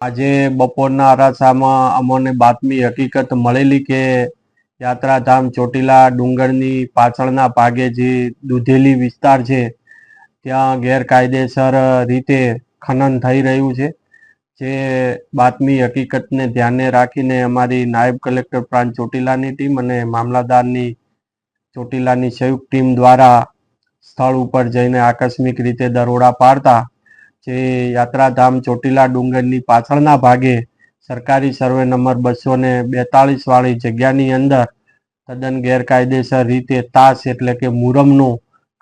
આજે બપોરના અરસામાં અમને બાતમી હકીકત મળેલી કે યાત્રાધામ ચોટીલા ડુંગરની પાછળના ભાગે જે દૂધેલી વિસ્તાર છે ત્યાં ગેરકાયદેસર રીતે ખનન થઈ રહ્યું છે. જે બાતમી હકીકતને ધ્યાને રાખીને અમારી નાયબ કલેક્ટર પ્રાંત ચોટીલાની ટીમ અને મામલાદારની ચોટીલાની સંયુક્ત ટીમ દ્વારા સ્થળ ઉપર જઈને આકસ્મિક રીતે દરોડા પાડતા જે યાત્રાધામ ચોટીલા ડુંગરની પાછળના ભાગે સરકારી સર્વે નંબર 242 વાળી જગ્યાની અંદર તદ્દન ગેરકાયદેસર રીતે તાસ એટલે કે મુરમનું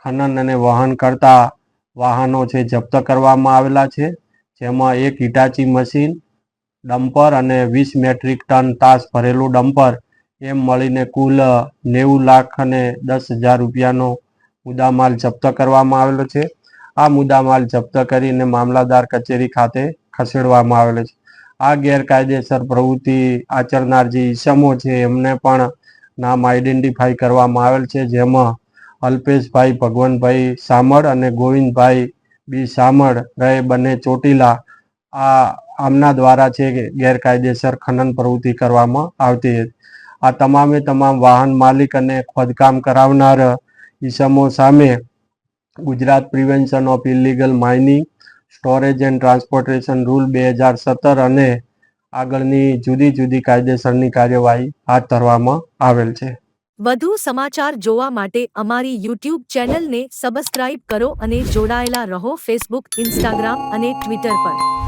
ખનન અને વહન કરતા વાહનો છે જપ્ત કરવામાં આવેલા છે, જેમાં એક હિટાચી મશીન, ડમ્પર અને 20 મેટ્રિક ટન તાસ ભરેલું ડમ્પર એમ મળીને કુલ 90,10,000 રૂપિયાનો મુદ્દામાલ જપ્ત કરવામાં આવેલો છે. આ મુદ્દામાલ જપ્ત કરીને મામલાદાર કચેરી ખાતે ખસેડવામાં આવેલો છે. આ ગેરકાયદેસર પ્રવૃત્તિ આચરનાર જે ઈસમો છે એમને પણ નામ આઈડેન્ટિફાઈ કરવામાં આવેલ છે, જેમાં અલ્પેશભાઈ ભગવાનભાઈ સામળ અને ગોવિંદભાઈ બી સામળ રહે બંને ચોટીલા આમના દ્વારા છે ગેરકાયદેસર ખનન પ્રવૃત્તિ કરવામાં આવતી હતી. આ તમામે તમામ વાહન માલિક અને ખોદકામ કરાવનાર ઈસમો સામે Gujarat prevention of illegal mining storage and transportation rule 2017 અને આગળની જુદી જુદી કાયદેસરની કાર્યવાહી હાથ ધરવામાં આવેલ છે. વધુ સમાચાર જોવા માટે અમારી યુટ્યુબ ચેનલને સબસ્ક્રાઇબ કરો અને જોડાયેલા રહો ફેસબુક, ઇન્સ્ટાગ્રામ અને ટ્વિટર પર.